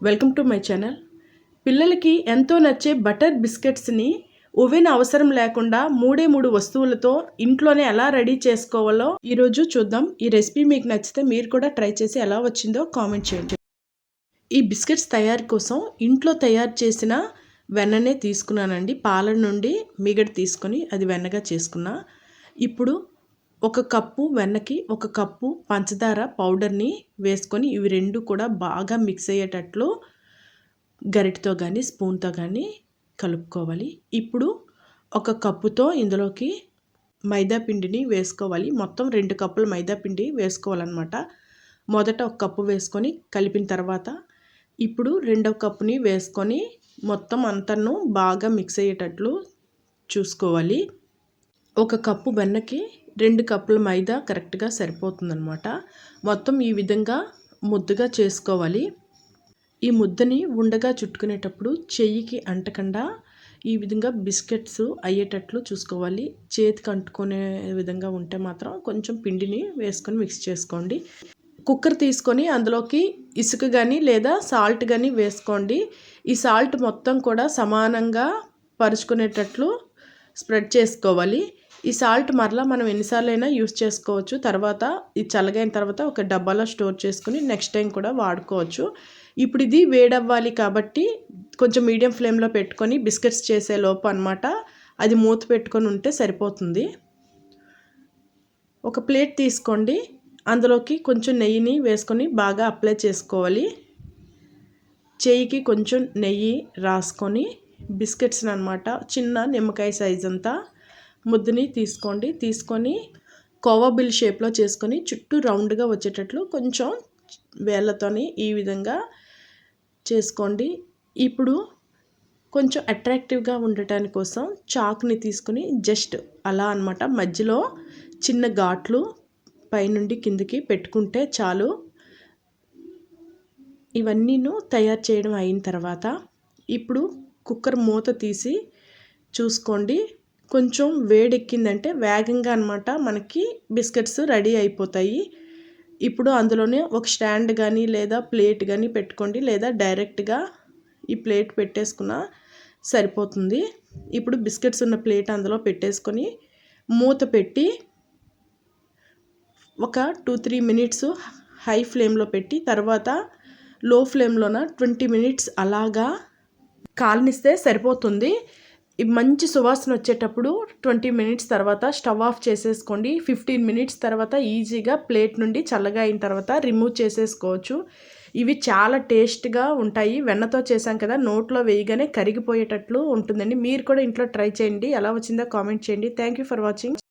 Welcome to my channel. పిల్లలకి ఎంతో నచ్చే బటర్ బిస్కెట్స్ని ఓవెన్ అవసరం లేకుండా మూడు వస్తువులతో ఇంట్లోనే ఎలా రెడీ చేసుకోవాలో ఈరోజు చూద్దాం. ఈ రెసిపీ మీకు నచ్చితే మీరు కూడా ట్రై చేసి ఎలా వచ్చిందో కామెంట్ చేయండి. ఈ బిస్కెట్స్ తయారు కోసం ఇంట్లో తయారు చేసిన వెన్ననే తీసుకున్నానండి. పాల నుండి మిగడ తీసుకొని అది వెన్నగా చేసుకున్నా. ఇప్పుడు ఒక కప్పు వెన్నకి ఒక కప్పు పంచదార పౌడర్ని వేసుకొని ఇవి రెండు కూడా బాగా మిక్స్ అయ్యేటట్లు గరిటతో కానీ స్పూన్తో కానీ కలుపుకోవాలి. ఇప్పుడు ఒక కప్పుతో ఇందులోకి మైదా పిండిని వేసుకోవాలి. మొత్తం 2 కప్పుల మైదా పిండి వేసుకోవాలన్నమాట. మొదట ఒక కప్పు వేసుకొని కలిపిన తర్వాత ఇప్పుడు రెండవ కప్పుని వేసుకొని మొత్తం అంతను బాగా మిక్స్ అయ్యేటట్లు చూసుకోవాలి. ఒక కప్పు వెన్నకి 2 కప్పుల మైదా కరెక్ట్గా సరిపోతుందన్నమాట. మొత్తం ఈ విధంగా ముద్దగా చేసుకోవాలి. ఈ ముద్దని ఉండగా చుట్టుకునేటప్పుడు చెయ్యికి అంటకుండా ఈ విధంగా బిస్కెట్స్ అయ్యేటట్లు చూసుకోవాలి. చేతికి అంటుకునే విధంగా ఉంటే మాత్రం కొంచెం పిండిని వేసుకొని మిక్స్ చేసుకోండి. కుక్కర్ తీసుకొని అందులోకి ఇసుక కానీ లేదా సాల్ట్ కానీ వేసుకోండి. ఈ సాల్ట్ మొత్తం కూడా సమానంగా పరుచుకునేటట్లు స్ప్రెడ్ చేసుకోవాలి. ఈ సాల్ట్ మరలా మనం ఎన్నిసార్లు అయినా యూస్ చేసుకోవచ్చు. తర్వాత ఇది చల్లగైన తర్వాత ఒక డబ్బాలో స్టోర్ చేసుకుని నెక్స్ట్ టైం కూడా వాడుకోవచ్చు. ఇప్పుడు ఇది వేడవ్వాలి కాబట్టి కొంచెం మీడియం ఫ్లేమ్లో పెట్టుకొని బిస్కెట్స్ చేసే లోపు అన్నమాట అది మూత పెట్టుకొని ఉంటే సరిపోతుంది. ఒక ప్లేట్ తీసుకోండి. అందులోకి కొంచెం నెయ్యిని వేసుకొని బాగా అప్లై చేసుకోవాలి. చేయికి కొంచెం నెయ్యి రాసుకొని బిస్కెట్స్ని అన్నమాట చిన్న నిమ్మకాయ సైజ్ అంతా ముద్దని తీసుకోండి. తీసుకొని కోవా బిల్ షేప్లో చేసుకొని చుట్టూ రౌండ్గా వచ్చేటట్లు కొంచెం వేళ్ళతోని ఈ విధంగా చేసుకోండి. ఇప్పుడు కొంచెం అట్రాక్టివ్గా ఉండటాని కోసం చాక్ని తీసుకొని జస్ట్ అలా అన్నమాట మధ్యలో చిన్న ఘాట్లు పైనుండి కిందికి పెట్టుకుంటే చాలు. ఇవన్నీను తయారు చేయడం అయిన తర్వాత ఇప్పుడు కుక్కర్ మూత తీసి చూసుకోండి. కొంచెం వేడెక్కిందంటే వేగంగా అన్నమాట మనకి బిస్కెట్స్ రెడీ అయిపోతాయి. ఇప్పుడు అందులోనే ఒక స్టాండ్ కానీ లేదా ప్లేట్ కానీ పెట్టుకోండి, లేదా డైరెక్ట్గా ఈ ప్లేట్ పెట్టేసుకున్నా సరిపోతుంది. ఇప్పుడు బిస్కెట్స్ ఉన్న ప్లేట్ అందులో పెట్టేసుకొని మూత పెట్టి ఒక 2-3 మినిట్స్ హై ఫ్లేమ్లో పెట్టి తర్వాత లో ఫ్లేమ్లోన 20 మినిట్స్ అలాగా కాలనిస్తే సరిపోతుంది. మంచి సువాసన వచ్చేటప్పుడు 20 మినిట్స్ తర్వాత స్టవ్ ఆఫ్ చేసేసుకోండి. 15 మినిట్స్ తర్వాత ఈజీగా ప్లేట్ నుండి చల్లగా అయిన తర్వాత రిమూవ్ చేసేసుకోవచ్చు. ఇవి చాలా టేస్ట్గా ఉంటాయి. వెన్నతో చేసాం కదా, నోట్లో వేయగానే కరిగిపోయేటట్లు ఉంటుందండి. మీరు కూడా ఇంట్లో ట్రై చేయండి. ఎలా వచ్చిందో కామెంట్ చేయండి. Thank you for watching.